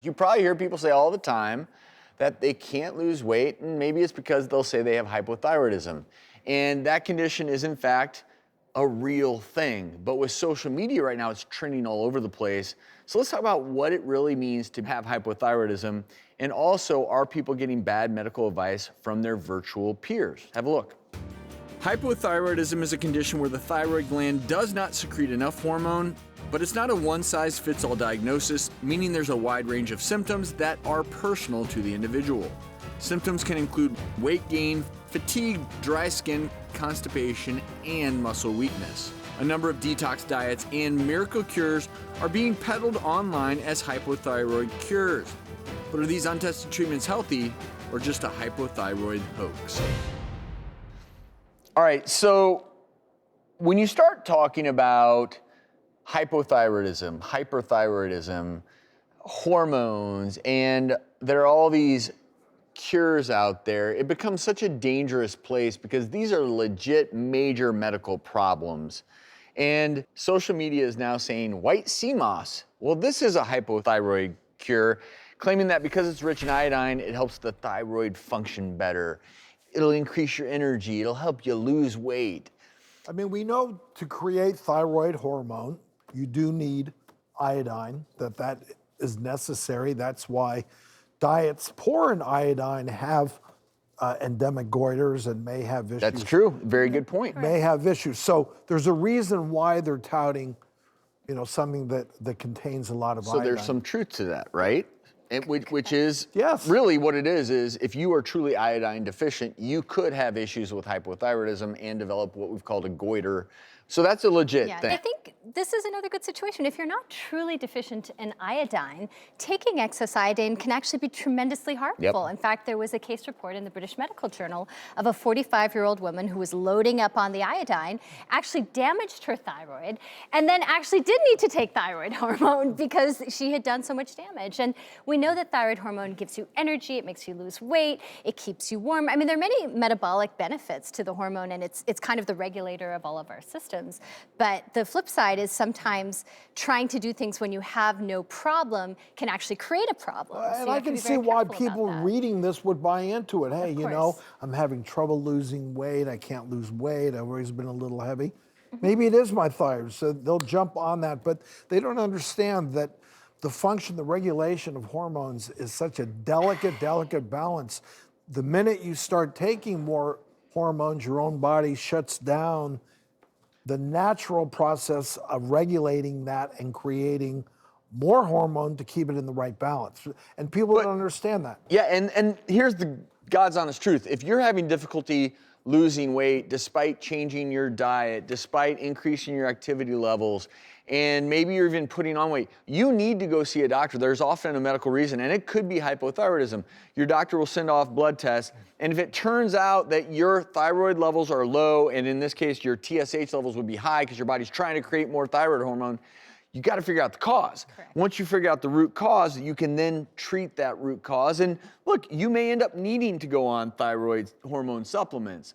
You probably hear people say all the time that they can't lose weight, and maybe it's because they'll say they have hypothyroidism. And that condition is in fact a real thing. But with social media right now, it's trending all over the place. So let's talk about what it really means to have hypothyroidism, and also, are people getting bad medical advice from their virtual peers? Have a look. Hypothyroidism is a condition where the thyroid gland does not secrete enough hormone, but it's not a one-size-fits-all diagnosis, meaning there's a wide range of symptoms that are personal to the individual. Symptoms can include weight gain, fatigue, dry skin, constipation, and muscle weakness. A number of detox diets and miracle cures are being peddled online as hypothyroid cures. But are these untested treatments healthy or just a hypothyroid hoax? All right, so when you start talking about hypothyroidism, hyperthyroidism, hormones, and there are all these cures out there, it becomes such a dangerous place because these are legit major medical problems. And social media is now saying white sea moss. Well, this is a hypothyroid cure, claiming that because it's rich in iodine, it helps the thyroid function better. It'll increase your energy, it'll help you lose weight. I mean, we know to create thyroid hormone, you do need iodine, that is necessary. That's why diets poor in iodine have endemic goiters and may have issues. That's true, very good point. May have issues. So there's a reason why they're touting, something that contains a lot of iodine. So there's some truth to that, right? Which is yes. Really what it is if you are truly iodine deficient, you could have issues with hypothyroidism and develop what we've called a goiter. So that's a legit thing. I think this is another good situation. If you're not truly deficient in iodine, taking excess iodine can actually be tremendously harmful. Yep. In fact, there was a case report in the British Medical Journal of a 45-year-old woman who was loading up on the iodine, actually damaged her thyroid, and then actually did need to take thyroid hormone because she had done so much damage. And we know that thyroid hormone gives you energy, it makes you lose weight, it keeps you warm. I mean, there are many metabolic benefits to the hormone, and it's kind of the regulator of all of our systems. But the flip side is sometimes trying to do things when you have no problem can actually create a problem. And I can see why people reading this would buy into it. Hey, I'm having trouble losing weight. I can't lose weight. I've always been a little heavy. Maybe it is my thyroid, so they'll jump on that. But they don't understand that the function, the regulation of hormones is such a delicate balance. The minute you start taking more hormones, your own body shuts down the natural process of regulating that and creating more hormone to keep it in the right balance. And people don't understand that. Yeah, and here's the God's honest truth. If you're having difficulty losing weight despite changing your diet, despite increasing your activity levels, and maybe you're even putting on weight, you need to go see a doctor. There's often a medical reason, and it could be hypothyroidism. Your doctor will send off blood tests, and if it turns out that your thyroid levels are low, and in this case your TSH levels would be high because your body's trying to create more thyroid hormone, you got to figure out the cause. Correct. Once you figure out the root cause, you can then treat that root cause. And look, you may end up needing to go on thyroid hormone supplements.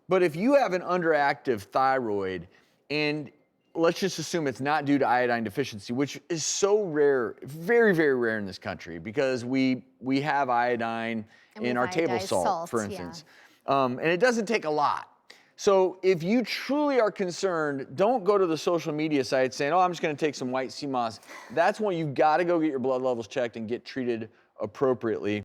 But if you have an underactive thyroid, and let's just assume it's not due to iodine deficiency, which is so rare, very, very rare in this country, because we have iodine in our table salt, for instance. And it doesn't take a lot. So if you truly are concerned, don't go to the social media sites saying, I'm just gonna take some white sea moss. That's when you've gotta go get your blood levels checked and get treated appropriately.